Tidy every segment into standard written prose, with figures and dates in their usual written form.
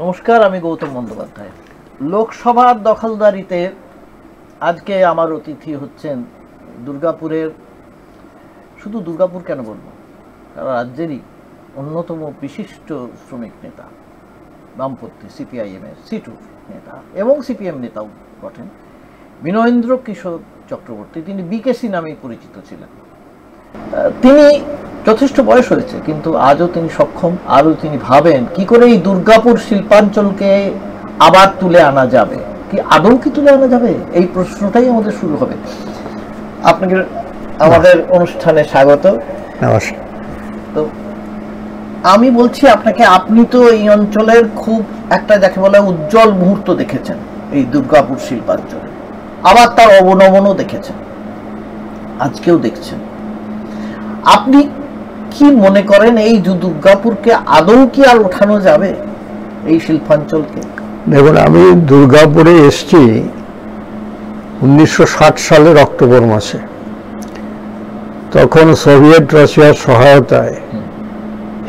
নমস্কার, আমি গৌতম বন্দ্যোপাধ্যায়। লোকসভার দখলদারিতে আজকে আমার অতিথি হচ্ছেন দুর্গাপুরের, শুধু দুর্গাপুর কেন বলবো, সারা রাজ্যেরই অন্যতম বিশিষ্ট শ্রমিক নেতা, বামপন্থী সিপিআইএমের সিটুর নেতা এবং সিপিএম নেতাও বটেন, বিনয়েন্দ্র কিশোর চক্রবর্তী। তিনি বিকেসি নামে পরিচিত ছিলেন। তিনি যথেষ্ট বয়স হয়েছে, কিন্তু আজও তিনি সক্ষম। আরও তিনি ভাবেন কি করে এই দুর্গাপুর শিল্পাঞ্চলকে আবার তুলে আনা যাবে। কি আদৌ কি তুলে আনা যাবে, এই প্রশ্নটাই আমাদের শুরু হবে। আপনাকে আমাদের অনুষ্ঠানে স্বাগত। নমস্কার। তো আমি বলছি আপনাকে, আপনি তো এই অঞ্চলের খুব একটা যাকে বলে উজ্জ্বল মুহূর্ত দেখেছেন এই দুর্গাপুর শিল্পাঞ্চলে, আবার তার অবনমনও দেখেছেন, আজকেও দেখছেন। আপনি কি মনে করেন এই দুর্গাপুরকে আদৌ কি আর ওঠানো যাবে, এই শিল্পাঞ্চলকে? দেখুন, আমি দুর্গাপুরে এসেছি 1960 সালের অক্টোবর মাসে। তখন সোভিয়েত রাশিয়ার সহায়তায়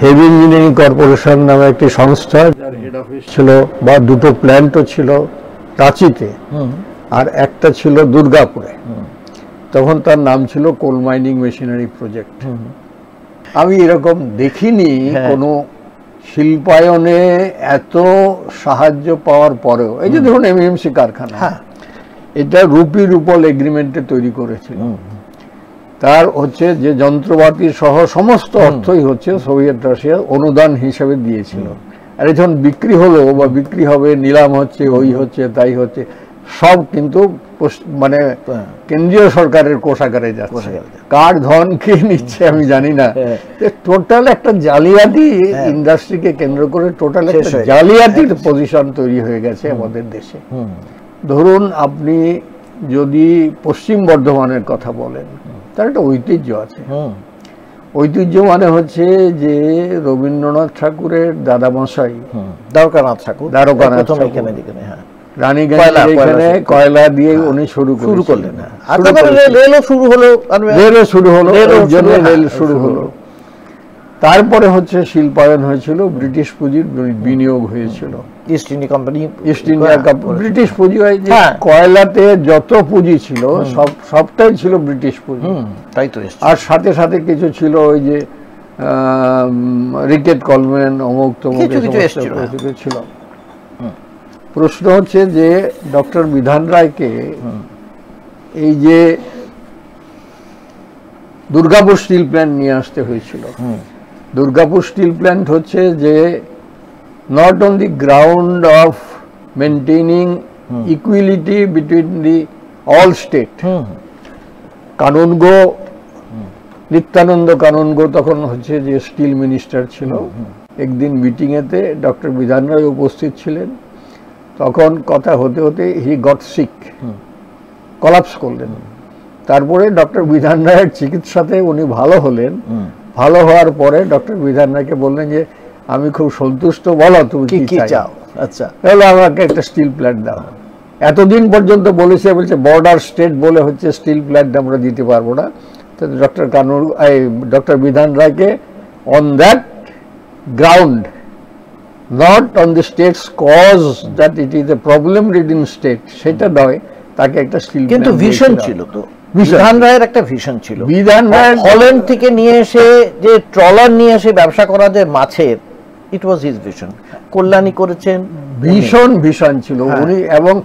হেভি ইঞ্জিনিয়ারিং কর্পোরেশন নামে একটি সংস্থা, যার হেড অফিস ছিল বা দুটো প্ল্যান্টও ছিল রাঁচিতে আর একটা ছিল দুর্গাপুরে। তখন তার নাম ছিল কোল মাইনিং মেশিনারি প্রজেক্ট। আমি এরকম দেখিনি কোনো শিল্পায়নে এত সাহায্য পাওয়ার পরেও। এই যে ধরুন এমএমসি কারখানা, এটা রুপি রুপল এগ্রিমেন্টে তৈরি করেছিল। তার হচ্ছে যে যন্ত্রপাতি সহ সমস্ত অর্থই হচ্ছে সোভিয়েত রাশিয়া অনুদান হিসেবে দিয়েছিল। আর যখন বিক্রি হলো বা বিক্রি হবে, নিলাম হচ্ছে, ওই হচ্ছে, তাই হচ্ছে, সব কিন্তু মানে কেন্দ্রীয় সরকারের কোষাগারে যাচ্ছে। কার ধন কে নিচ্ছে আমি জানি না। টোটাল একটা জালিয়াতি ইন্ডাস্ট্রিকে কেন্দ্র করে টোটাল একটা জালিয়াতির পজিশন তৈরি হয়ে গেছে আমাদের দেশে। ধরুন, আপনি যদি পশ্চিম বর্ধমানের কথা বলেন, তার একটা ঐতিহ্য আছে। ঐতিহ্য মানে হচ্ছে যে রবীন্দ্রনাথ ঠাকুরের দাদামশাই দ্বারকানাথ ঠাকুর, রানীগঞ্জের এখানে কয়লা দিয়ে উনি শুরু করলেন। রেল শুরু হলো। তারপরে হচ্ছে শিল্পায়ন হয়েছিল, ব্রিটিশ পুঁজির বিনিয়োগ হয়েছিল। ইস্ট ইন্ডিয়া কোম্পানি, ব্রিটিশ পুঁজি হয় যে কয়লাতে যত পুঁজি ছিল সবটাই ছিল ব্রিটিশ পুঁজি। তাই তো। আর সাথে সাথে কিছু ছিল ওই যে রিকেট কলম্যান, অমুক তমুক ছিল। প্রশ্ন হচ্ছে যে ডক্টর বিধান রায়কে এই যে দুর্গাপুর স্টিল প্ল্যান্ট নিয়ে আসতে হয়েছিল। দুর্গাপুর স্টিল প্ল্যান্ট হচ্ছে যে not on the ground of maintaining equality between the all state. Kanungo, Nityananda Kanungo তখন হচ্ছে যে স্টিল মিনিস্টার ছিল। একদিন মিটিংয়েতে ডক্টর বিধান রায় উপস্থিত ছিলেন। তখন কথা হতে হতে হি গট সিক, কলাপস করলেন। তারপরে ডক্টর বিধান রায়ের চিকিৎসাতে উনি ভালো হলেন। ভালো হওয়ার পরে ডক্টর বিধান রায়কে বললেন যে আমি খুব সন্তুষ্ট, বলো তুমি কি চাও। আচ্ছা, তাহলে আমাকে একটা স্টিল প্ল্যান্ট দাও। এতদিন পর্যন্ত বলছে বর্ডার স্টেট বলে হচ্ছে স্টিল প্ল্যান্ট আমরা দিতে পারবো না। তো ডক্টর বিধান রায়কে on that ground, not on the state's cause that it is a problem ridden state, সেটা নয়, তাকে একটা স্টিল প্ল্যান্ট। কিন্তু ভিশন ছিল তো, বিধান রায়ের একটা ভিশন ছিল। বিধান রায় হল্যান্ড থেকে নিয়ে এসে যে ট্রলার নিয়ে এসে ব্যবসা করা যে মাছের, ইট ওয়াজ হিজ ভিশন। কল্যাণী করেছেন, ভীষণ ছিল উনি। এবং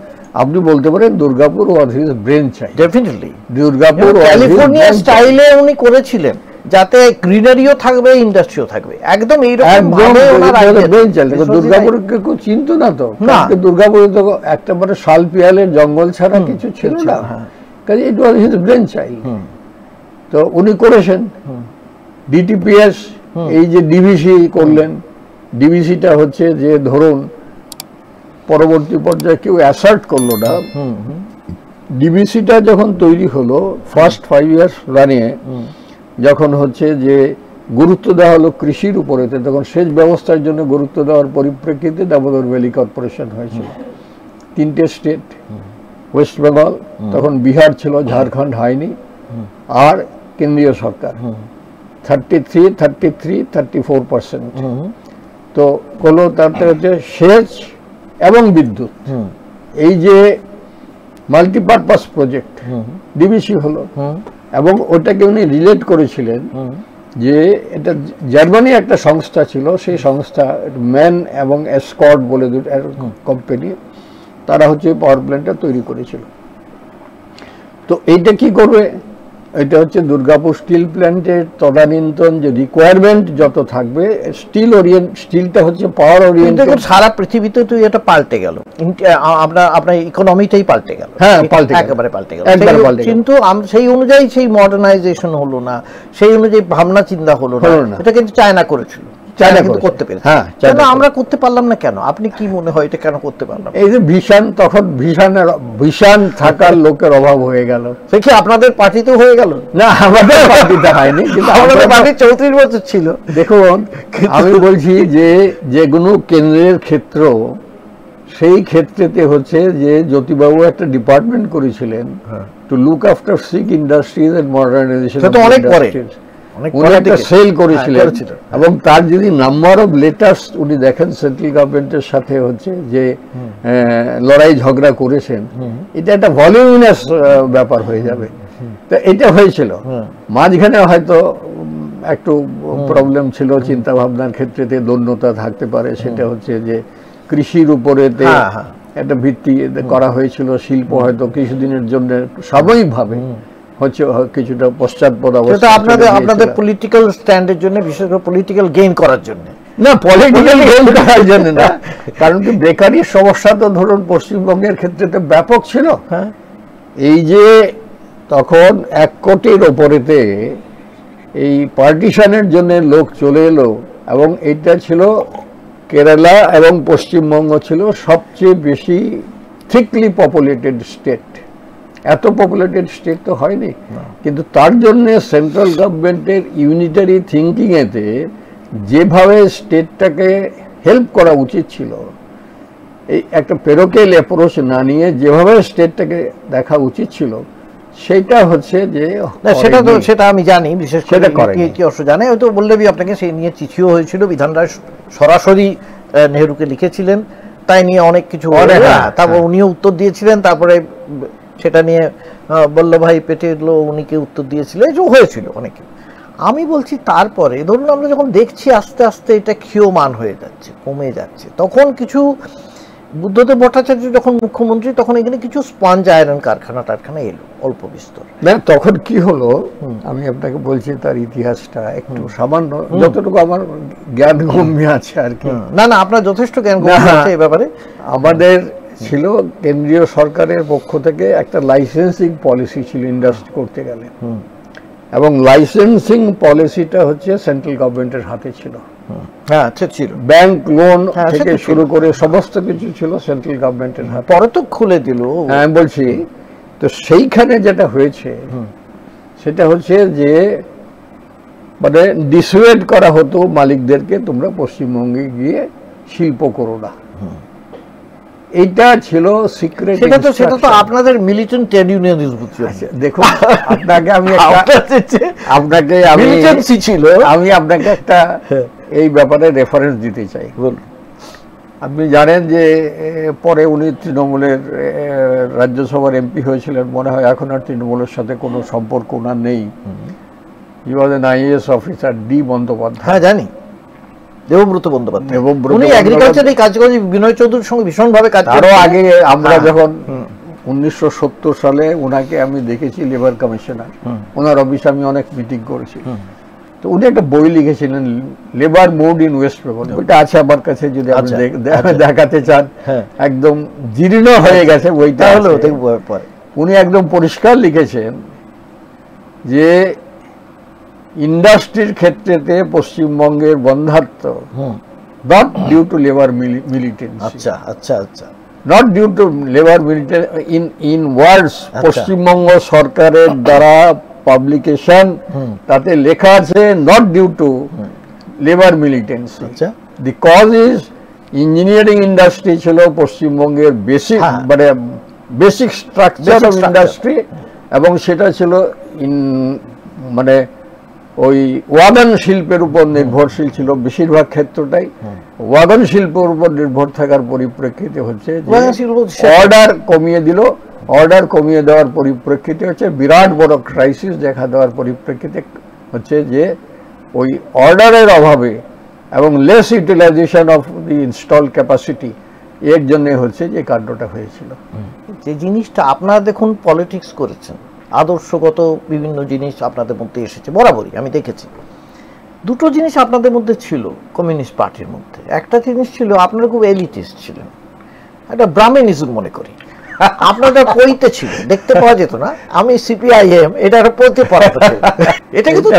আপনি বলতে পারেন Durgapur was his brain child. Definitely Durgapur California স্টাইলে উনি করেছিলেন, যাতে গ্রিনারিও থাকবে, ইন্ডাস্ট্রিও থাকবে, একদম এইরকম ভাবে ব্রেন চাইল্ড। দুর্গাপুরকে কেউ চিনত না তো, দুর্গাপুরে তো একটা মানে শাল পিয়ালের জঙ্গল ছাড়া কিছু ছিল না। কাজে ইট ওয়াজ হিজ ব্রেন চাইল্ড। তো উনি করেছেন ডিটিপিএস, এই যে ডিভিসি করলেন। ডিভিসিটা হচ্ছে যে ধরুন পরবর্তী পর্যায়ে কেউ অ্যাসার্ট করলো না। ডিভিসিটা যখন তৈরি হলো, ফার্স্ট 5 ইয়ার্স রানিয়ে যখন হচ্ছে যে গুরুত্ব দেওয়া হলো কৃষির উপরে, তখন সেচ ব্যবস্থার জন্য গুরুত্ব দেওয়ার পরিপ্রেক্ষিতে দামোদর ভ্যালি কর্পোরেশন হয়েছিল। 3টে স্টেট, ওয়েস্ট বেঙ্গল, তখন বিহার ছিল, ঝাড়খণ্ড হয়নি, আর কেন্দ্রীয় সরকার 33-34%। তো হলো তাতে হচ্ছে সেচ এবং বিদ্যুৎ, এই যে মাল্টিপারপাস প্রজেক্ট ডিবিসি হলো, এবং ওটাকে উনি রিলেট করেছিলেন যে এটা জার্মানি একটা সংস্থা ছিল, সেই সংস্থা ম্যান এবং এসকর্ট বলে দুটো কোম্পানি, তারা হচ্ছে পাওয়ার প্ল্যান্টটা তৈরি করেছিল। তো এইটা কি করবে, এটা হচ্ছে দুর্গাপুর স্টিল প্ল্যান্টের তদানীন্তন যে রিকোয়ারমেন্ট যত থাকবে, স্টিলটা হচ্ছে পাওয়ার ওরিয়েন্টেড। সারা পৃথিবীতে তো এটা পাল্টে গেল, আপনার ইকোনমিটাই পাল্টে গেল। হ্যাঁ, পাল্টে একেবারে পাল্টে গেল। গেল। কিন্তু সেই অনুযায়ী সেই মডার্নাইজেশন হলো না, সেই অনুযায়ী ভাবনা চিন্তা হলো না। এটা কিন্তু চায়না করেছিল, চায়না কিন্তু করতে পেরেছে। হ্যাঁ, কেন আমরা করতে পারলাম না কেন? আপনি কি মনে হয় এটা কেন করতে পারলাম? এই যে তখন ভীষণ থাকার লোকের অভাব হয়ে গেল। সে কি আপনাদের পার্টিতে হয়ে গেল? না, আমাদের পার্টিতে হয়নি, কিন্তু আমাদের পার্টি 34 বছর ছিল। দেখুন, আমি বলছি যে কোনো কেন্দ্রের ক্ষেত্র, সেই ক্ষেত্রেতে হচ্ছে যে জ্যোতিবাবু একটা ডিপার্টমেন্ট করেছিলেন to look after sick industries and modernisation. অনেক পরে উনি একটা সেল করেছিলেন, এবং তার যদি নাম্বার অফ লেটার্স উনি দেখেন সেন্ট্রাল গভর্নমেন্টের সাথে হচ্ছে যে লড়াই ঝগড়া করেছেন, এটা একটা ভলিউমিনাস ব্যাপার হয়ে যাবে। তো এটা হয়েছিল, মাঝখানে হয়তো একটু প্রবলেম ছিল চিন্তা ভাবনার ক্ষেত্রে, দন্যতা থাকতে পারে। সেটা হচ্ছে যে কৃষির উপরে একটা ভিত্তি করা হয়েছিল, শিল্প হয়তো কিছুদিনের জন্য সাময়িকভাবে হচ্ছে কিছুটা পশ্চাৎপদ অবস্থা। আপনাদের পলিটিক্যাল স্ট্যান্ডের জন্য, বিশেষ করে পলিটিক্যাল গেইন করার জন্য না, পলিটিক্যাল গেইন করার জন্য না, কারণ কি বেকারি সমস্যা তো ধরুন পশ্চিমবঙ্গের ক্ষেত্রে তো ব্যাপক ছিল। এই যে তখন 1 কোটির ওপরেতে এই পার্টিশনের জন্য লোক চলে এলো, এবং এটা ছিল কেরালা এবং পশ্চিমবঙ্গ ছিল সবচেয়ে বেশি থিকলি পপুলেটেড স্টেট। এত পপুলেটেড স্টেট তো হয়নি, কিন্তু তার জন্য সেন্ট্রাল গভর্নমেন্টের ইউনিটারি থিঙ্কিং এতে যেভাবে স্টেটটাকে হেল্প করা উচিত ছিল, এই একটা পেরোকেল অ্যাপ্রোচ না নিয়ে যেভাবে স্টেটটাকে দেখা উচিত ছিল, সেটা হচ্ছে যে সেটা আমি জানি, বিশেষ করে ইতিহাস জানে, হয়তো বললেবি আপনাকে, সেই নিয়ে চিঠিও হয়েছিল, বিধান রায় সরাসরি নেহরুকে লিখেছিলেন, তাই নিয়ে অনেক কিছু, তারপর উনিও উত্তর দিয়েছিলেন, তারপরে সেটা নিয়ে বল্লভভাই পেটেল উনিকে উত্তর দিয়েছিলেন, এই যে হয়েছিল অনেক। আমি বলছি তারপরে ধরুন আমরা যখন দেখছি আস্তে আস্তে এটা ক্ষীয়মান হয়ে যাচ্ছে, কমে যাচ্ছে, তখন কিছু বুদ্ধদেব ভট্টাচার্য যখন মুখ্যমন্ত্রী, তখন এখানে কিছু স্পঞ্জ আয়রন কারখানা এলো অল্প বিস্তর। না, তখন কি হলো আমি আপনাকে বলছি তার ইতিহাসটা একটু সামান্য, যতটুকু আমার জ্ঞান গম্য আছে আর কি। না, আপনার যথেষ্ট জ্ঞান গম্য আছে এই ব্যাপারে। আমাদের ছিল কেন্দ্রীয় সরকারের পক্ষ থেকে একটা লাইসেন্সিং পলিসি ছিল ইন্ডাস্ট্রি করতে গেলে, এবং লাইসেন্সিং পলিসিটা হচ্ছে সেন্ট্রাল গভর্নমেন্টের হাতে ছিল। ব্যাংক লোন থেকে শুরু করে সমস্ত কিছু ছিল সেন্ট্রাল গভর্নমেন্টের হাতে। পরে তো খুলে দিল। হ্যাঁ, আমি বলছি তো সেইখানে যেটা হয়েছে সেটা হচ্ছে যে মানে ডিসুয়েড করা হতো মালিকদেরকে, তোমরা পশ্চিমবঙ্গে গিয়ে শিল্প করো না। এইটা ছিল সিক্রেট। সেটা তো আপনাদের মিলিটেন্ট ট্রেড ইউনিয়নিজম ছিল। দেখুন, আমি আপনাকে একটা এই ব্যাপারে রেফারেন্স দিতে চাই। আপনি জানেন যে পরে উনি তৃণমূলের রাজ্যসভার এমপি হয়েছিলেন, মনে হয় এখন আর তৃণমূলের সাথে কোনো সম্পর্ক ওনার নেই। He was an IAS officer, D Bandyopadhyay. হ্যাঁ, জানি, দেবব্রত বন্দ্যোপাধ্যায়। উনি এগ্রিকালচারে কাজ করে, বিনয় চৌধুরীর সঙ্গে ভীষণভাবে কাজ করে। আরো আগে আমরা যখন 1970 সালে ওনাকে আমি দেখেছি লেবার কমিশনার, ওনার অফিসে আমি অনেক মিটিং করেছি। তো উনি একটা বই লিখেছিলেন, labour mood in West Bengal. ওইটা আছে আমার কাছে, যদি আপনি দেখাতে চান। একদম জীর্ণ হয়ে গেছে বইটা। উনি একদম পরিষ্কার লিখেছেন যে ইন্ডাস্ট্রির ক্ষেত্রেতে পশ্চিমবঙ্গের বন্ধাত্ম not due to labour militancy. আচ্ছা, not due to labour militancy in words, পশ্চিমবঙ্গ সরকারের দ্বারা পাবলিকেশন, তাতে লেখা আছে not due to labour militancy. The cause is engineering industry ছিল পশ্চিমবঙ্গের বেসিক, মানে বেসিক স্ট্রাকচার অফ ইন্ডাস্ট্রি, এবং সেটা ছিল মানে ওই ওয়াগন শিল্পের উপর নির্ভরশীল ছিল বেশিরভাগ ক্ষেত্রটাই। ওয়াগন শিল্পের উপর নির্ভর থাকার পরিপ্রেক্ষিতে হচ্ছে অর্ডার কমিয়ে দিল। অর্ডার কমিয়ে দেওয়ার পরিপ্রেক্ষিতে হচ্ছে বিরাট বড় ক্রাইসিস দেখা দেওয়ার পরিপ্রেক্ষিতে হচ্ছে যে ওই অর্ডারের অভাবে এবং less utilisation of the install capacity, এর জন্য হচ্ছে যে কাণ্ডটা হয়েছিল। যে জিনিসটা আপনারা দেখুন পলিটিক্স করেছেন, আদর্শগত বিভিন্ন জিনিস আপনাদের মধ্যে এসেছে বরাবরই, আমি দেখেছি। দুটো জিনিস আপনাদের মধ্যে ছিল কমিউনিস্ট পার্টির মধ্যে। একটা জিনিস ছিল আপনারা খুব এলিটিস্ট ছিলেন, একটা ব্রাহ্মণিজম মনে করি আপনাদের পড়িতে ছিল, দেখতে পাওয়া যেত না। আমি সিপিআইএম এটা পড়তে পড়াতে, এটা কিন্তু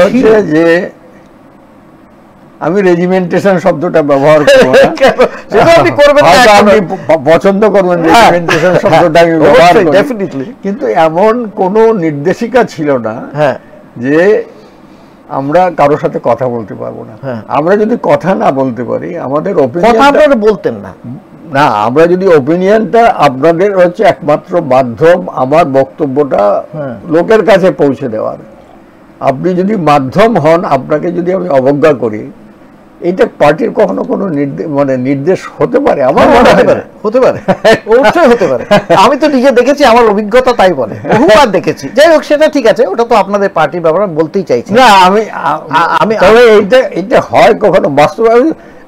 যে আমি রেজিমেন্টেশন শব্দটা ব্যবহার করব না, আপনি করবেন না, আপনি পছন্দ করবেন রেজিমেন্টেশন শব্দটা আমি ব্যবহার করি ডেফিনেটলি, কিন্তু এমন কোনো নির্দেশিকা ছিল না যে আমরা কারোর সাথে কথা বলতে পারবো না। আমরা যদি কথা না বলতে পারি, আমাদের কথা আপনারা বলতেন না, না আমরা যদি ওপিনিয়নটা, আপনাদের হচ্ছে একমাত্র মাধ্যম আমার বক্তব্যটা লোকের কাছে পৌঁছে দেওয়ার। আপনি যদি মাধ্যম হন, আপনাকে যদি আমি অবজ্ঞা করি, এটা পার্টির কখনো কোনো নির্দেশ হতে পারে? আমার মনে হতে পারে, হতে পারে, অবশ্যই হতে পারে। আমি তো নিজে দেখেছি, আমার অভিজ্ঞতা তাই বলে, বহুবার দেখেছি। যাই হোক, সেটা ঠিক আছে, ওটা তো আপনাদের পার্টির ব্যাপারে বলতেই চাইছি না। আমি তবে এইটা হয় কখনো বাস্তবে,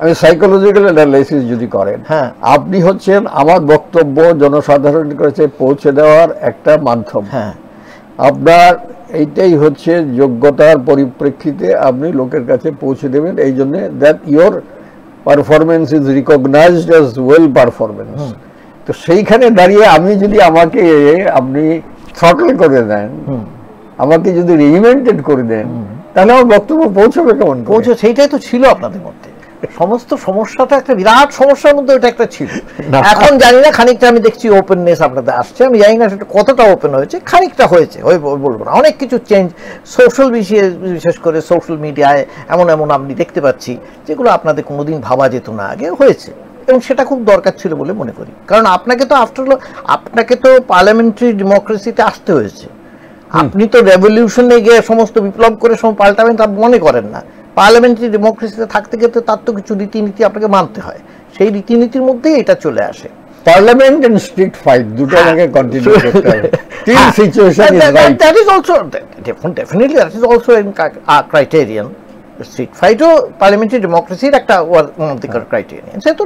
আমি সাইকোলজিক্যাল অ্যানালাইসিস যদি করেন, আপনি হচ্ছেন আমার বক্তব্য জনসাধারণের কাছে পৌঁছে দেওয়ার একটা মাধ্যম। আপনার এইটাই হচ্ছে যোগ্যতার পরিপ্রেক্ষিতে আপনি লোকের কাছে পৌঁছে দেবেন, এই জন্য that your performance is recognised as well performance. তো সেইখানে দাঁড়িয়ে আমি যদি আমাকে আপনি থ্রটল করে দেন, আমাকে যদি রেজিমেন্টেড করে দেন, তাহলে আমার বক্তব্য পৌঁছবে কেমন? সেইটাই তো ছিল আপনাদের মধ্যে। সমস্ত সমস্যাটা একটা বিরাট সমস্যার মধ্যে ওটা একটা ছিল। এখন জানি না, খানিকটা আমি দেখছি ওপেননেস আপনাদের আসছে, আমি জানি না সেটা কতটা ওপেন হয়েছে, খানিকটা হয়েছে, বলবো না। অনেক কিছু চেঞ্জ সোশ্যাল বিষয়ে, বিশেষ করে সোশ্যাল মিডিয়ায় এমন এমন আমি দেখতে পাচ্ছি যেগুলো আপনাদের কোনোদিন ভাবা যেত না আগে, হয়েছে। এবং সেটা খুব দরকার ছিল বলে মনে করি, কারণ আপনাকে তো আফটার অল আপনাকে তো পার্লামেন্টারি ডেমোক্রেসিতে আসতে হয়েছে। আপনি তো রেভলিউশনে গিয়ে সমস্ত বিপ্লব করে পাল্টাবেন তা মনে করেন না। পার্লামেন্টারি ডেমোক্রেসিতে থাকতে গেলে তার তো কিছু রীতিনীতি আপনাকে মানতে হয়, সেই রীতিনীতির মধ্যেই এটা চলে আসে। পার্লামেন্ট এন্ড স্ট্রিট ফাইট দুটো আগে কন্টিনিউ করতে হবে। তিন situation is right, that is also definitely that is also in criterion. Street ফাইটও পার্লামেন্টারি ডেমোক্রেসির একটা ক্রাইটেরিয়ান, সে তো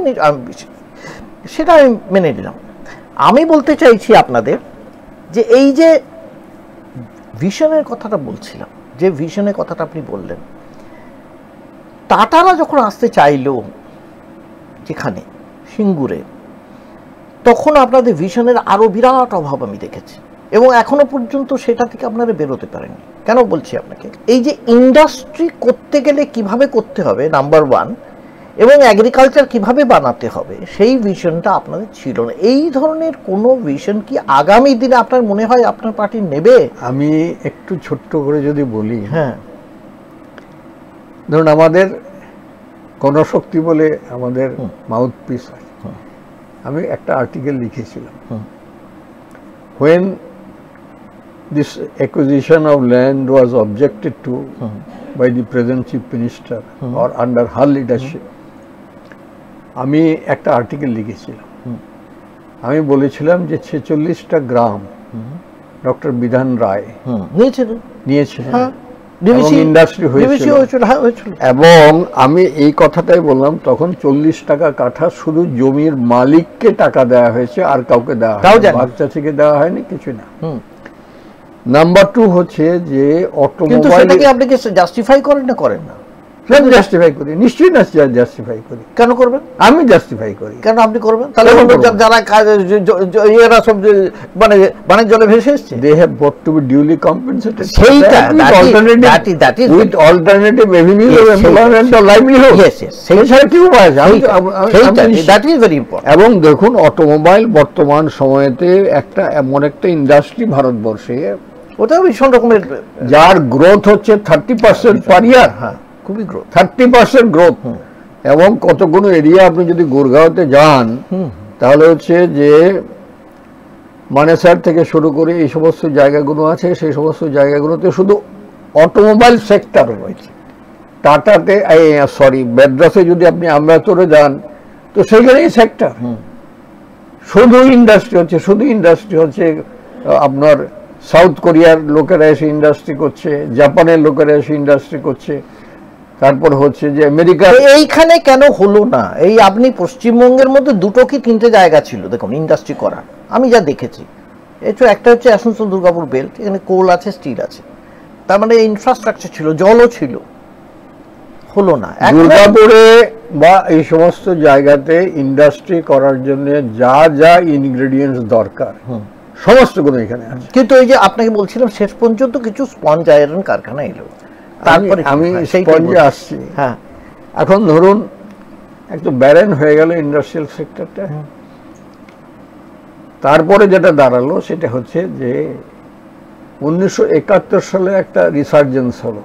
সেটা আমি মেনে নিলাম। আমি বলতে চাইছি আপনাদের যে এই যে ভিশনের কথাটা বলছিলাম, যে ভিশনের কথাটা আপনি বললেন, টাটারা যখন আসতে চাইলো যেখানে সিঙ্গুরে, তখন আপনাদের ভিশনের আরো বিরাট অভাব আমি দেখেছি, এবং এখনো পর্যন্ত সেটা থেকে আপনারা বেরোতে পারেননি। কেন বলছি আপনাকে, এই যে ইন্ডাস্ট্রি করতে গেলে কিভাবে করতে হবে নাম্বার ওয়ান, এবং এগ্রিকালচার কিভাবে বানাতে হবে, সেই ভিশনটা আপনাদের ছিল না। এই ধরনের কোনো ভিশন কি আগামী দিনে আপনার মনে হয় আপনার পার্টি নেবে? আমি একটু ছোট্ট করে যদি বলি, ধরুন আমাদের গণশক্তি বলে আমাদের মাউথ পিস আছে। আমি একটা আর্টিকেল লিখেছিলাম, when this acquisition of land was objected to by the present chief minister or under her leadership, আমি একটা আর্টিকেল লিখেছিলাম। আমি বলেছিলাম যে 46টা গ্রাম ডক্টর বিধান রায় নিয়েছিলেন, ইন্ডাস্ট্রি হয়েছিল, এবং আমি এই কথাটাই বললাম তখন 40 টাকা কাঠা শুধু জমির মালিককে টাকা দেওয়া হয়েছে, আর কাউকে দেওয়া হয়নি, বাচ্চা থেকে দেওয়া হয়নি, কিছু না। নাম্বার 2 হচ্ছে যে অটোমোবাইল, আপনি কি জাস্টিফাই করেন না? করেন না? জাস্টিফাই করি, নিশ্চয়ই না জাস্টিফাই করি। কেন করবেন? আমি জাস্টিফাই করি। কেন আপনি করবেন? তাহলে যারা এরা সব মানে বাণিজ্য জলে ভেসে এসেছে, they have got to be duly compensated. সেইটা that is with alternative avenues of employment or livelihood. Yes, সেই ছাড়া কি উপায় আছে? that is very important. এবং দেখুন অটোমোবাইল বর্তমান সময়েতে একটা এমন একটা ইন্ডাস্ট্রি ভারতবর্ষে, ওটা ভীষণ রকমের, যার গ্রোথ হচ্ছে 30% পার ইয়ার। 30% গ্রোথ, এবং কতগুলো এরিয়া আপনি যদি গুরগাঁওতে যান তাহলে হচ্ছে যে মানেসার থেকে শুরু করে এই সমস্ত জায়গাগুলো আছে, সেই সমস্ত জায়গাগুলোতে শুধু অটোমোবাইল সেক্টর রয়েছে। টাটাতে সরি মেড্রাসে যদি আপনি আমরাতরে যান তো সেখানেই সেক্টর, শুধু ইন্ডাস্ট্রি হচ্ছে আপনার সাউথ কোরিয়ার লোকেরা এসে ইন্ডাস্ট্রি করছে, জাপানের লোকেরা এসে ইন্ডাস্ট্রি করছে, তারপর হচ্ছে যে আমেরিকা। এইখানে কেন হলো না? এই আপনি পশ্চিমবঙ্গের মধ্যে দুটো কি তিনটে জায়গা ছিল দেখুন ইন্ডাস্ট্রি করার, আমি যা দেখেছি। একটা হচ্ছে আসানসোল দুর্গাপুর বেল্ট, এখানে কোল আছে, স্টিল আছে, তার মানে ইনফ্রাস্ট্রাকচার ছিল, জলও ছিল, হলো না। দুর্গাপুরে বা এই সমস্ত জায়গাতে ইন্ডাস্ট্রি করার জন্য যা যা ইনগ্রেডিয়েন্টস দরকার সমস্ত গুলো এখানে আছে। কিন্তু ওই যে আপনাকে বলছিলাম শেষ পর্যন্ত কিছু স্পঞ্জ আয়রন কারখানা এলো, তারপরে আমি স্পঞ্জে আসছি। হ্যাঁ, এখন ধরুন একটু ব্যারেন হয়ে গেল ইন্ডাস্ট্রিয়াল সেক্টরটা, তারপরে যেটা দাঁড়ালো সেটা হচ্ছে যে 1971 সালে একটা রিসার্জেন্স হলো,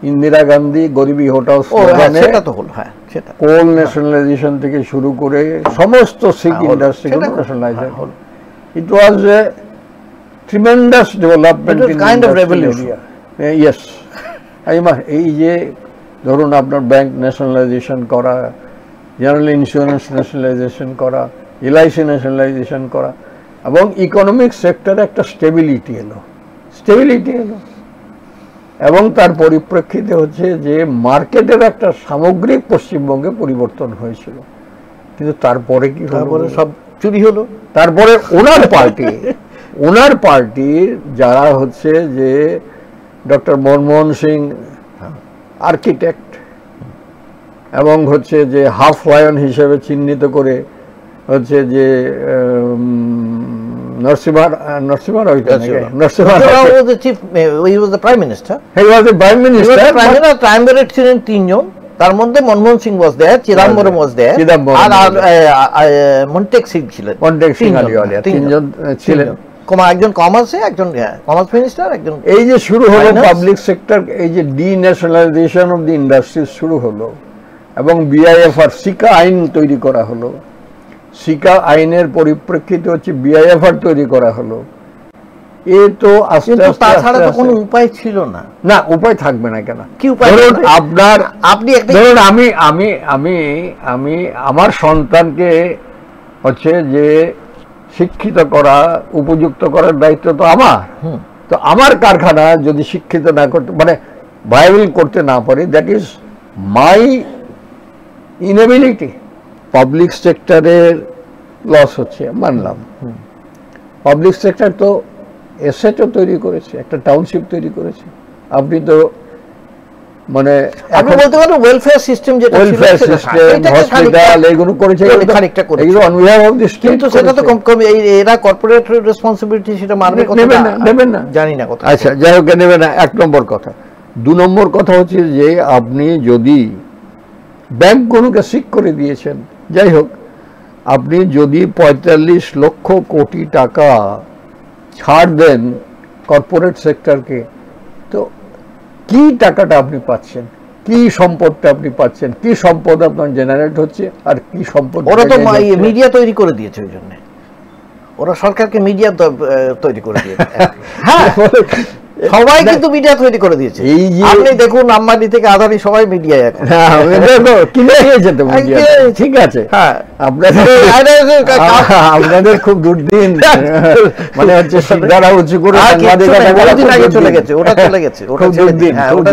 ইন্দিরা গান্ধী গরিবি হটাও সেটা তো হলো। হ্যাঁ, সেটা কোল ন্যাশনালাইজেশন থেকে শুরু করে সমস্ত সিক ইন্ডাস্ট্রি ন্যাশনালাইজ হলো। It was a tremendous development in kind of revolution. Yes, এই যে ধরুন আপনার ব্যাংক ন্যাশনালাইজেশন করা, জেনারেল ইন্স্যুরেন্স ন্যাশনালাইজেশন করা, এলআইসি ন্যাশনালাইজেশন করা, এবং ইকোনমিক সেক্টরে একটা স্টেবিলিটি এলো, এবং তার পরিপ্রেক্ষিতে হচ্ছে যে মার্কেটের একটা সামগ্রিক পশ্চিমবঙ্গে পরিবর্তন হয়েছিল। কিন্তু তারপরে কি হলো? সব চুরি হলো। তারপরে ওনার পার্টির যারা হচ্ছে যে ডক্টর মনমোহন সিং আর্কিটেক্ট, এবং হচ্ছে যে হাফ লায়ন হিসেবে চিহ্নিত করে হচ্ছে যে তিনজন, তার মধ্যে মনমোহন সিং ওয়াজ দেয়ার, চিদম্বরম ওয়াজ দেয়ার, আর মন্টেক সিং ছিলেন, তিনজন ছিলেন। একজন কমার্সে, একজন কমার্স মিনিস্টার, একজন। এই যে শুরু হলো পাবলিক সেক্টর, এই যে ডিন্যাশনালাইজেশন অফ দি ইন্ডাস্ট্রিজ শুরু হলো, এবং বিআইএফআর সিকা আইন তৈরি করা হলো, সিকা আইনের পরিপ্রেক্ষিতে হচ্ছে বিআইএফআর তৈরি করা হলো। এ তো আস্তে আস্তে, তাছাড়া তো কোনো উপায় ছিল না। না, উপায় থাকবে না কেন? কি উপায়? ধরুন আপনি ধরুন আমি আমার সন্তানকে হচ্ছে যে শিক্ষিত করা, উপযুক্ত করার দায়িত্ব তো আমার। তো আমার কারখানা যদি শিক্ষিত না করতে, মানে ভায়াবল করতে না পারি, that is my inability. Public সেক্টরের লস হচ্ছে, মানলাম। পাবলিক সেক্টর তো এসেটও তৈরি করেছে, একটা টাউনশিপ তৈরি করেছে। আপনি তো মানে আপনি বলতে পারেন ওয়েলফেয়ার সিস্টেম, যেটা ওয়েলফেয়ার সিস্টেম, হসপিটাল, এগুলো করেছে, এগুলো on behalf of the state. কিন্তু সেটা তো কম এরা কর্পোরেট রেসপন্সিবিলিটি, সেটা মানবে কত? নেবেন না, জানি না কত। আচ্ছা, যাই হোক, নেবে না, এক নম্বর কথা। দু নম্বর কথা হচ্ছে যে আপনি যদি ব্যাংকগুলোকে সিক করে দিয়েছেন, যাই হোক, আপনি যদি 45 লক্ষ কোটি টাকা ছাড় দেন কর্পোরেট সেক্টরকে, তো কি টাকাটা আপনি পাচ্ছেন, কি সম্পদটা আপনি পাচ্ছেন, কি সম্পদ আপনার জেনারেট হচ্ছে, আর কি সম্পদ? ওরা তো মিডিয়া তৈরি করে দিয়েছে, ওই জন্য ওরা সরকারকে মিডিয়া তৈরি করে দিয়েছে। হ্যাঁ, সবাই কিন্তু মিডিয়া তৈরি করে দিয়েছে। আপনি দেখুন আম্বানি থেকে আদানি সবাই মিডিয়া এখন কিনে নিয়েছে তো মিডিয়া। ঠিক আছে, হ্যাঁ, আপনাদের খুব দুর্দিন, মানে হচ্ছে সিদ্ধারা উঁচু করে চলে গেছে, ওটা চলে গেছে, ওটা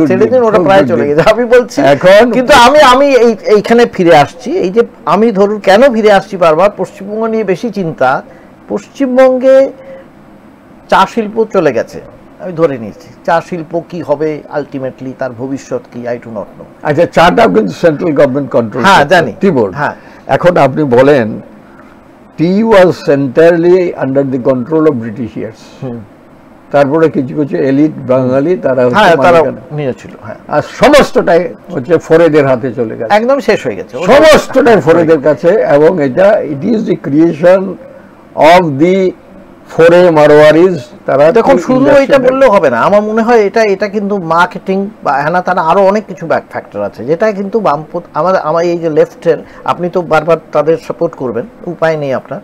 ছেড়ে দিন, ওটা প্রায় চলে গেছে। আমি বলছি এখন, কিন্তু আমি এইখানে ফিরে আসছি। এই যে আমি ধরুন কেন ফিরে আসছি বারবার, পশ্চিমবঙ্গ নিয়ে বেশি চিন্তা। পশ্চিমবঙ্গে চা শিল্প চলে গেছে, আমি ধরে নিয়েছি। চা শিল্প কি হবে আলটিমেটলি, তার ভবিষ্যৎ কি, আই ডু নট নো। আচ্ছা, চাটাও কিন্তু সেন্ট্রাল গভর্নমেন্ট কন্ট্রোল। হ্যাঁ, জানি, টি বোর্ড। হ্যাঁ, এখন আপনি বলেন, টি ওয়াজ সেন্টারলি আন্ডার দি কন্ট্রোল অফ ব্রিটিশিয়ার্স। তারপরে কিছু কিছু এলিট বাঙালি তারা নিয়েছিল, আর সমস্তটাই হচ্ছে ফরেদের হাতে চলে গেছে, একদম শেষ হয়ে গেছে, সমস্তটাই ফরেদের কাছে। এবং এটা it is the creation of the ফরে মারোয়ারিজ। তারা দেখুন, শুধু এটা বললেও হবে না, আমার মনে হয় এটা কিন্তু মার্কেটিং বা হ্যাঁ তারা আরো অনেক কিছু ব্যাক ফ্যাক্টর আছে, যেটা কিন্তু আমার এই যে লেফটের, আপনি তো বারবার তাদের সাপোর্ট করবেন, উপায় নেই আপনার,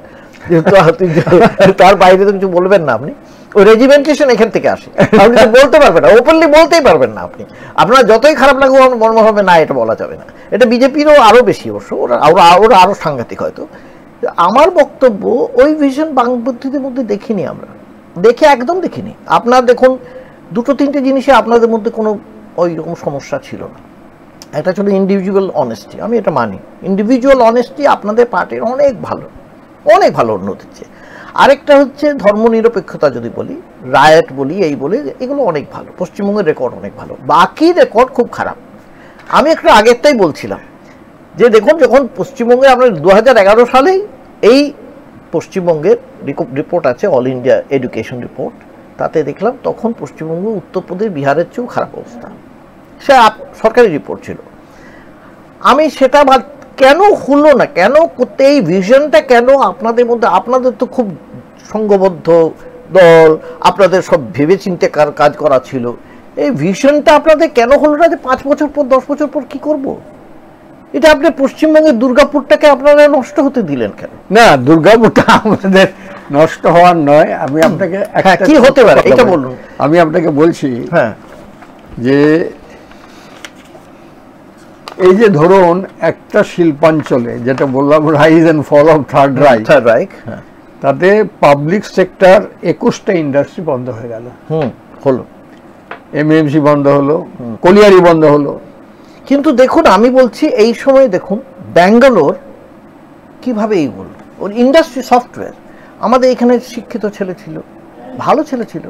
তার বাইরে তো কিছু বলবেন না আপনি। ওই রেজিমেন্টেশন এখান থেকে আসে। আপনি তো বলতে পারবেন না, ওপেনলি বলতেই পারবেন না আপনি। আপনার যতই খারাপ লাগবে মনে হবে না এটা বলা যাবে না। এটা বিজেপিরও আরো বেশি অবশ্য, ওরা আরো সাংঘাতিক হয়তো। আমার বক্তব্য ওই ভিশন বামপন্থীদের মধ্যে দেখিনি আমরা, একদম দেখিনি। আপনার দেখুন 2-3টে জিনিসে আপনাদের মধ্যে কোনো ওই রকম সমস্যা ছিল না। একটা ছিল ইন্ডিভিজুয়াল অনেস্টি, আমি এটা মানি। ইন্ডিভিজুয়াল অনেস্টি আপনাদের পার্টির অনেক ভালো উন্নতি হচ্ছে। আরেকটা হচ্ছে ধর্মনিরপেক্ষতা, যদি বলি, রায়ট বলি, এই বলি, এগুলো অনেক ভালো। পশ্চিমবঙ্গের রেকর্ড অনেক ভালো, বাকি রেকর্ড খুব খারাপ। আমি একটু আগেরটাই বলছিলাম যে দেখুন, যখন পশ্চিমবঙ্গে আমরা 2011 সালেই এই পশ্চিমবঙ্গের রিপোর্ট আছে, অল ইন্ডিয়া এডুকেশন রিপোর্ট, তাতে দেখলাম তখন পশ্চিমবঙ্গ উত্তরপ্রদেশ, বিহারের চেয়েও খারাপ অবস্থা। সে সরকারি রিপোর্ট ছিল। আমি সেটা কেন হলো না, কেন করতে, এই ভিশনটা কেন আপনাদের মধ্যে? আপনাদের তো খুব সংঘবদ্ধ দল, আপনাদের সব ভেবে চিন্তে কাজ করা ছিল। এই ভিশনটা আপনাদের কেন হলো না যে 5 বছর পর 10 বছর পর কি করব? এটা আপনি পশ্চিমবঙ্গের দুর্গাপুরটাকে আপনারা নষ্ট হতে দিলেন কেন? না, দুর্গাপুরটা আমাদের নষ্ট হওয়ার নয়। আমি আপনাকে কি হতে পারে এটা বলুন। আমি আপনাকে বলছি, হ্যাঁ, যে এই যে ধরুন একটা শিল্পাঞ্চলে, যেটা বললাম rise and fall of third Reich, তাতে পাবলিক সেক্টর 21টা ইন্ডাস্ট্রি বন্ধ হয়ে গেল, হলো এমএমসি বন্ধ হলো, কলিয়ারি বন্ধ হলো। কিন্তু দেখুন, আমি বলছি এই সময় দেখুন ব্যাঙ্গালোর কিভাবে এইগুলো, ওর ইন্ডাস্ট্রি সফটওয়্যার, আমাদের এখানে শিক্ষিত ছেলে ছিল, ভালো ছেলে ছিল,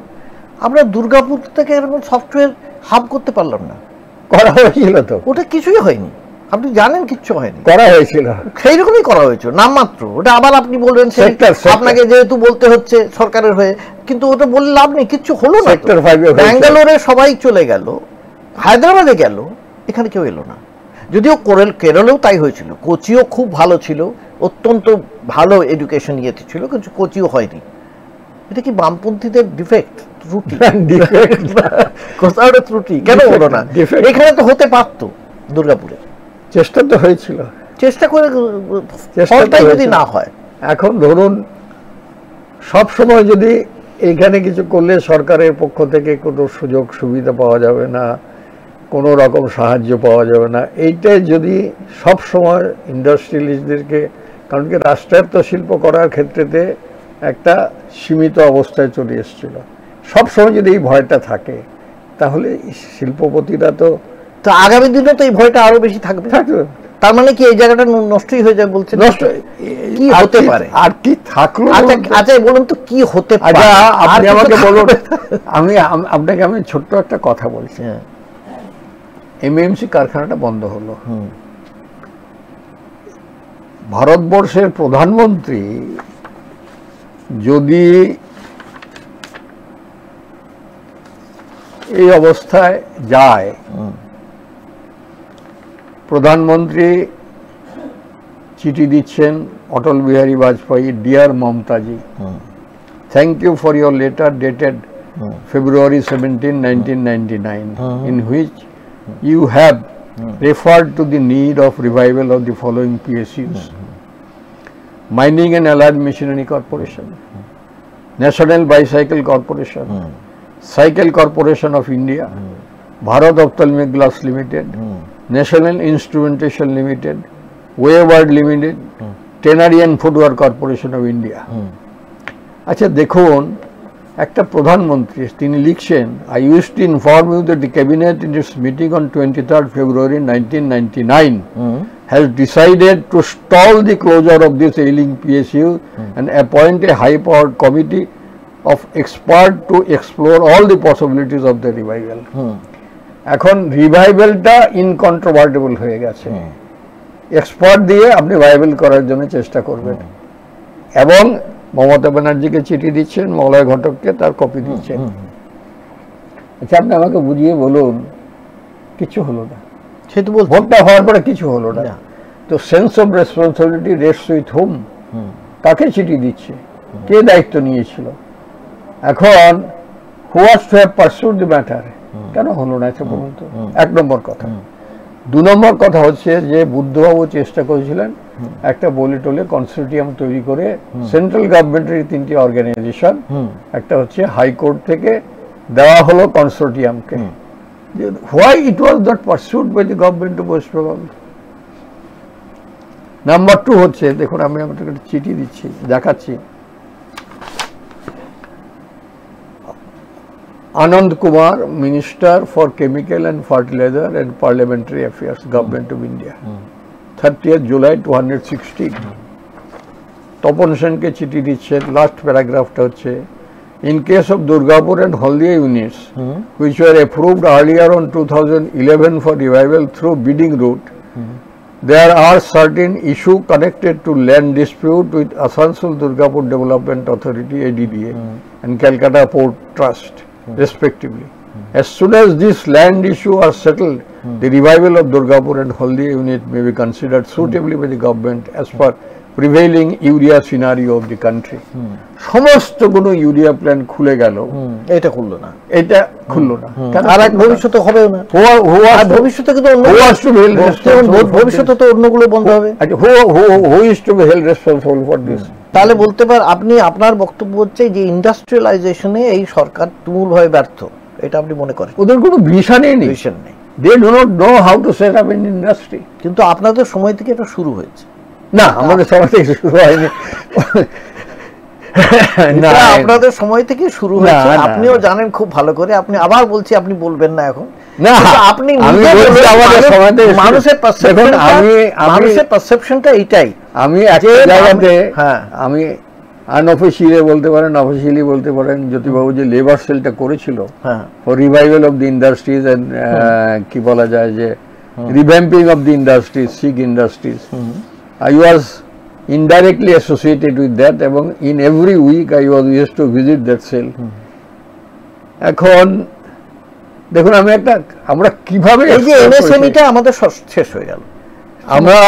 আমরা দুর্গাপুর থেকে এরকম সফটওয়্যার হাব করতে পারলাম না। করা হয়েছিল তো, ওটা কিছুই হয়নি, আপনি জানেন, কিচ্ছু হয়নি। করা হয়েছিল, সেই রকমই করা হয়েছিল নামমাত্র। ওটা আবার আপনি বলবেন আপনাকে যেহেতু বলতে হচ্ছে সরকারের হয়ে, কিন্তু ওটা বললে লাভ নেই, কিচ্ছু হলো না। ব্যাঙ্গালোরে সবাই চলে গেল, হায়দ্রাবাদে গেল, এখানে কেউ এলো না। যদিও কেরলেও তাই হয়েছিল, কোচিও খুব ভালো ছিল, অত্যন্ত ভালো এডুকেশন ইয়েতে ছিল, কিন্তু কোচিও হয়নি। এটা কি বামপন্থীদের ডিফেক্ট, ত্রুটি? কোথাও একটা ত্রুটি, কেন হলো না? এখানে তো হতে পারতো, দুর্গাপুরে চেষ্টা তো হয়েছিল, চেষ্টা করে যদি না হয়। এখন ধরুন সব সময় যদি এইখানে কিছু করলে সরকারের পক্ষ থেকে কোনো সুযোগ সুবিধা পাওয়া যাবে না, কোনো রকম সাহায্য পাওয়া যাবে না, এইটাই যদি সব সময় ইন্ডাস্ট্রিয়ালিস্টদেরকে, কারণ কি রাষ্ট্রায়ত্ত শিল্প করার ক্ষেত্রেতে একটা সীমিত অবস্থায় চলে এসেছিল, সব সময় যদি এই ভয়টা থাকে, তাহলে শিল্পপতিরা তো আগামী দিনে তো এই ভয়টা আরো বেশি থাকবে। তার মানে কি এই জায়গাটা নষ্টই হয়ে যায় বলছে? নষ্ট কি হতে পারে? আর কি থাকলো? আচ্ছা বলুন তো কি হতে পারে? আপনি আমাকে বলুন। আপনাকে আমি ছোট্ট একটা কথা বলছি। এমএমসি কারখানাটা বন্ধ হলো, ভারতবর্ষের প্রধানমন্ত্রী যদি এই অবস্থায় যায়, প্রধানমন্ত্রী চিঠি দিচ্ছেন Atal Bihari Vajpayee, dear Mamataji, thank you for your letter dated February 17, 1999, in which you have referred to the need of revival of the following PSUs: Mining and Allied Machinery Corporation, National Bicycle Corporation, Cycle Corporation of India, Bharat Ophthalmic Glass Limited, National Instrumentation Limited, Wayward Limited, Tannery and Footwear Corporation of India. আচ্ছা দেখুন, একটা প্রধানমন্ত্রী তিনি লিখছেন, I wish to inform you that the cabinet in its meeting on 23rd February 1999 has decided to stall the closure of this ailing PSU and appoint a high-powered committee of experts to explore all the possibilities of the revival. এখন রিভাইভালটা ইনকন্ট্রোভার্টেবল হয়ে গেছে, expert দিয়ে আপনি viable করার জন্য চেষ্টা করবেন, এবং মমতা ব্যানার্জিকে চিঠি দিচ্ছেন, মলয় ঘটককে তার কপি দিচ্ছেন। আচ্ছা আপনি আমাকে বুঝিয়ে বলুন, কিছু হলো না, সে তো ভোটটা হওয়ার পরে কিছু হলো না। তো সেন্স অফ রেসপন্সিবিলিটি রেস্টস উইথ হুম? কাকে চিঠি দিচ্ছে, কে দায়িত্ব নিয়েছিল? এখন হু ওয়াজ টু হ্যাভ পারসুড দি ম্যাটার, কেন হলো না এটা বলুন তো? 1 নম্বর কথা। 2 নম্বর কথা হচ্ছে যে বুদ্ধবাবু চেষ্টা করেছিলেন একটা বলে টলে কনসোর্টিয়াম তৈরি করে সেন্ট্রাল গভর্নমেন্টের 3টি অর্গানাইজেশন, একটা হচ্ছে হাইকোর্ট থেকে দেওয়া হলো কনসোর্টিয়ামকে। Why it was not pursued by the government of West Bengal. Number 2 হচ্ছে, দেখুন আমি আপনাকে একটা চিঠি দিচ্ছি, দেখাচ্ছি। Anand Kumar, Minister for Chemical and Fertilizer and Parliamentary Affairs, Government of India, 30th July 2016. Tapan সেনকে চিঠি দিচ্ছে, লাস্ট প্যারাগ্রাফটা হচ্ছে, in case of Durgapur and Haldia units, which were approved earlier on 2011 for revival through bidding route, there are certain issue connected to land dispute with Asansol Durgapur Development Authority, ADDA, and Calcutta Port Trust, respectively. As soon as these land issue are settled, the revival of Durgapur and Haldia unit may be considered suitably by the government as per prevailing urea scenario of the country. সমস্ত কোন urea plant খুলে গেল, এটা খুললো না, এটা খুললো না, আর এক ভবিষ্যতে হবেও না। ভবিষ্যতে কিন্তু ভবিষ্যতে তো অন্যগুলো বন্ধ হবে। who is to be held responsible for this? তাহলে বলতে পার আপনি, আপনার বক্তব্য হচ্ছে যে ইন্ডাস্ট্রিয়ালাইজেশনে এই সরকার তুমুলভাবে ব্যর্থ, এটা আপনি মনে করেন? ওদের কোনো ভিশনই নেই, ভিশন নেই। they do not know how to set up an industry. কিন্তু আপনাদের সময় থেকে এটা শুরু হয়েছে। না, আমাদের সময় থেকে শুরু হয়নি। না, আপনাদের সময় থেকে শুরু হয়েছে, আপনিও জানেন খুব ভালো করে। আপনি আবার বলছি, আপনি বলবেন না এখন। না, আপনি মানুষের পারসেপশনটা এইটাই। আমি একটা জায়গাতে, আমি আনঅফিশিয়ালি বলতে পারেন, অফিশিয়ালি বলতে পারেন, জ্যোতিবাবু যে লেবার সেলটা করেছিল for revival of the industries and কি বলা যায় যে revamping of the industries, sick industries, I was indirectly associated with that, এবং in every week I was used to visit that cell. এখন দেখুন, আমরা কিভাবে এই যে এমএসএমইটা আমাদের শেষ হয়ে গেল, আমরা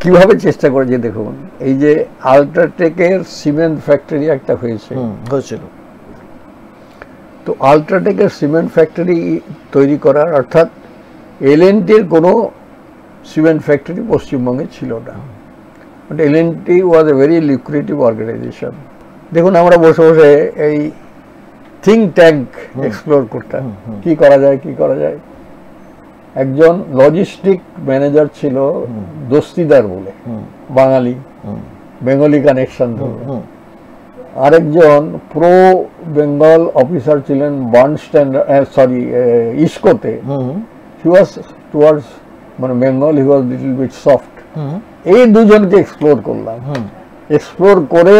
কিভাবে চেষ্টা করেছি দেখুন। এই যে আল্ট্রাটেকের সিমেন্ট ফ্যাক্টরি একটা হয়েছিল, তো আল্ট্রাটেকের সিমেন্ট ফ্যাক্টরি তৈরি করার, অর্থাৎ এলএনটির কোনো সিমেন্ট ফ্যাক্টরি পশ্চিমবঙ্গে ছিল না। But L&T was a very lucrative organization. দেখুন, আমরা বসে বসে এই থিঙ্ক ট্যাঙ্ক এক্সপ্লোর করতাম, কি করা যায়, কি করা যায়। একজন লজিস্টিক ম্যানেজার ছিল দস্তিদার বলে, বাঙালি, বেঙ্গলি কানেকশন ধরে। আরেকজন প্রো বেঙ্গল অফিসার ছিলেন ইস্কোতে। হি ওয়াজ টুয়ার্ডস মানে বেঙ্গল, হি ওয়াজ লিটল বিট সফট। এই দুজনকে এক্সপ্লোর করলাম, এক্সপ্লোর করে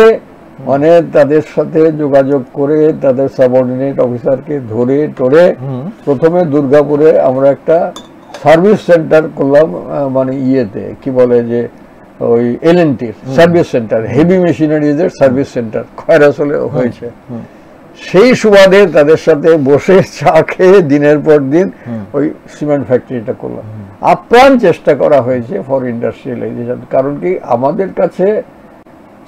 মানে তাদের সাথে যোগাযোগ করে তাদের সাবঅর্ডিনেট অফিসারকে ধরে টরে প্রথমে দুর্গাপুরে আমরা একটা সার্ভিস সেন্টার করলাম, মানে ইয়েতে কি বলে যে ওই এলএনটির সার্ভিস সেন্টার, হেভি মেশিনারিজের সার্ভিস সেন্টার খয়রাসলে হয়েছে। সেই সুবাদে তাদের সাথে বসে চা খেয়ে দিনের পর দিন ওই সিমেন্ট ফ্যাক্টরিটা করলাম। আপ্রাণ চেষ্টা করা হয়েছে ফর ইন্ডাস্ট্রিয়ালাইজেশন, কারণ কি আমাদের কাছে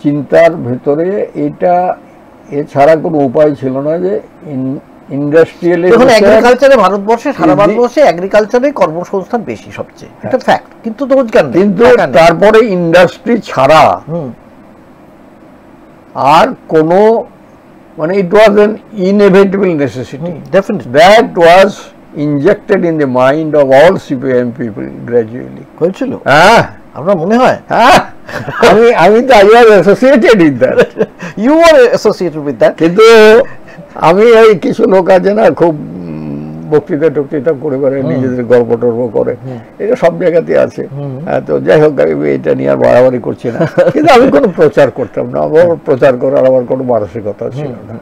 চিন্তার ভেতরে এটা এছাড়া কোনো উপায় ছিল না যে ইন্ডাস্ট্রিয়ালাইজেশন। এগ্রিকালচারে ভারতবর্ষে, সারা ভারতবর্ষে এগ্রিকালচারে কর্মসংস্থান বেশি সবচেয়ে, এটা ফ্যাক্ট। কিন্তু কিন্তু তারপরে ইন্ডাস্ট্রি ছাড়া আর কোনো মানে it was an inevitable necessity. Definitely. That was injected in the mind of all CPIM people gradually. হয়েছিল? আপনার মনে হয়? আমি তো I was associated with that. You were associated with that. কিন্তু আমি এই কিছু লোক আছে না, খুব বক্তৃতা করে করে নিজেদের গল্প টর্প করে, এটা সব জায়গাতে আছে। তো যাই হোক, আমি এটা নিয়ে আর বাড়াবাড়ি করছি না। কিন্তু আমি কোনো প্রচার করতাম না, আমার প্রচার করার আমার কোনো মানসিকতা ছিল না।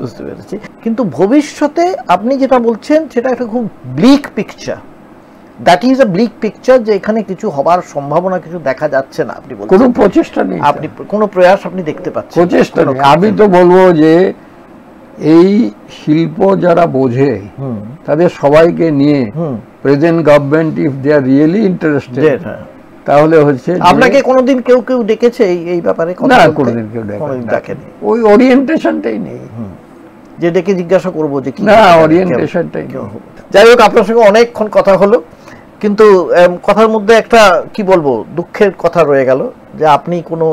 বুঝতে পেরেছি। কিন্তু ভবিষ্যতে আপনি যেটা বলছেন সেটা একটা খুব bleak picture, that is a bleak picture, যে এখানে কিছু হবার সম্ভাবনা কিছু দেখা যাচ্ছে না। আপনি বলছেন কোনো প্রচেষ্টা নেই, আপনি কোনো প্রয়াস আপনি দেখতে পাচ্ছেন? প্রচেষ্টা নেই। আমি তো বলবো যে এই শিল্প যারা বোঝে তাদের সবাইকে নিয়ে present government if they are really interested, তাহলে হচ্ছে আপনাকে কোনোদিন কেউ ডেকেছে এই ব্যাপারে? না, কোনোদিন কেউ ডাকেনি। ওই ওরিয়েন্টেশনটাই নেই যে ডেকে জিজ্ঞাসা করবো যে কি, না, ওরিয়েন্টেশনটাই নেই। যাই হোক, আপনার সঙ্গে অনেকক্ষণ কথা হলো, কিন্তু কথার মধ্যে একটা কি বলবো দুঃখের কথা রয়ে গেল যে আপনি কোনো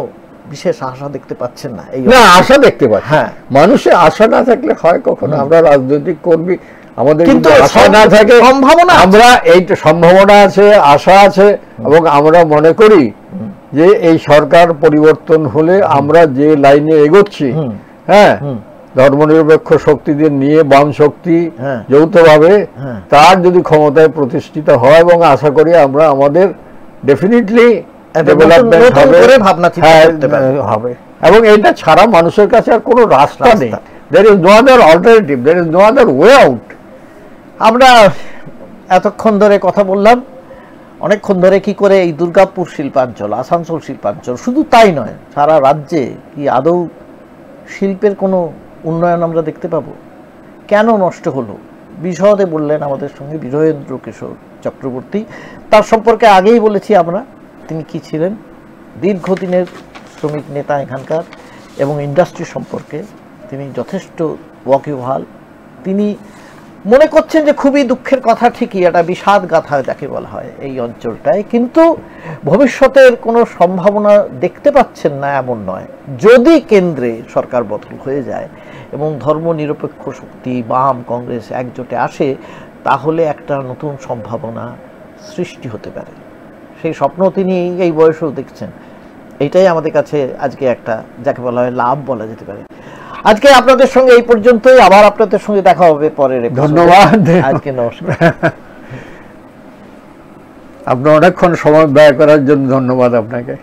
বিশেষ আশা দেখতে পাচ্ছেন না। এই না, আশা দেখতে পাচ্ছি। হ্যাঁ, মানুষের আশা না থাকলে হয় কখনো? আমরা রাজনৈতিক কর্মী, আমাদের কিন্তু কিন্তু আশা না থাকে, সম্ভাবনা আমরা এইটা সম্ভাবনা আছে, আশা আছে, এবং আমরা মনে করি যে এই সরকার পরিবর্তন হলে আমরা যে লাইনে এগোচ্ছি, হ্যাঁ, ধর্মনিরপেক্ষ শক্তিদের নিয়ে বাম শক্তি যৌথভাবে, তার যদি ক্ষমতায় প্রতিষ্ঠিত হয়, এবং আশা করি আমরা আমাদের ডেফিনেটলি ডেভেলপমেন্ট হবে, এবং এটা ছাড়া মানুষের কাছে আর কোনো রাস্তা নেই। There is no other alternative, there is no other way out. আমরা এতক্ষণ ধরে কথা বললাম, অনেকক্ষণ ধরে কি করে এই দুর্গাপুর শিল্পাঞ্চল, আসানসোল শিল্পাঞ্চল, শুধু তাই নয় সারা রাজ্যে কি আদৌ শিল্পের কোনো উন্নয়ন আমরা দেখতে পাবো? কেন নষ্ট হলো বিশদে বললেন আমাদের সঙ্গে বিজয়েন্দ্র কিশোর চক্রবর্তী। তার সম্পর্কে আগেই বলেছি আমরা, তিনি কি ছিলেন, দীর্ঘদিনের শ্রমিক নেতা এখানকার, এবং ইন্ডাস্ট্রি সম্পর্কে তিনি যথেষ্ট ওয়াকিবহাল। তিনি মনে করছেন যে খুবই দুঃখের কথা, ঠিকই, এটা বিষাদ গাথা যাকে বলা হয় এই অঞ্চলটায়, কিন্তু ভবিষ্যতের কোনো সম্ভাবনা দেখতে পাচ্ছেন না এমন নয়। যদি কেন্দ্রে সরকার বদল হয়ে যায় এবং ধর্মনিরপেক্ষ শক্তি বাম কংগ্রেস একজোটে আসে, তাহলে একটা নতুন সম্ভাবনা সৃষ্টি হতে পারে। সেই স্বপ্ন তিনি এই বয়সেও দেখছেন। এইটাই আমাদের কাছে আজকে একটা যাকে বলা হয় লাভ বলা যেতে পারে। আজকে আপনাদের সঙ্গে এই পর্যন্তই, আবার আপনাদের সঙ্গে দেখা হবে পরের এপিসোডে। ধন্যবাদ, আজকে নমস্কার। আপনি অনেকক্ষণ সময় ব্যয় করার জন্য ধন্যবাদ আপনাকে।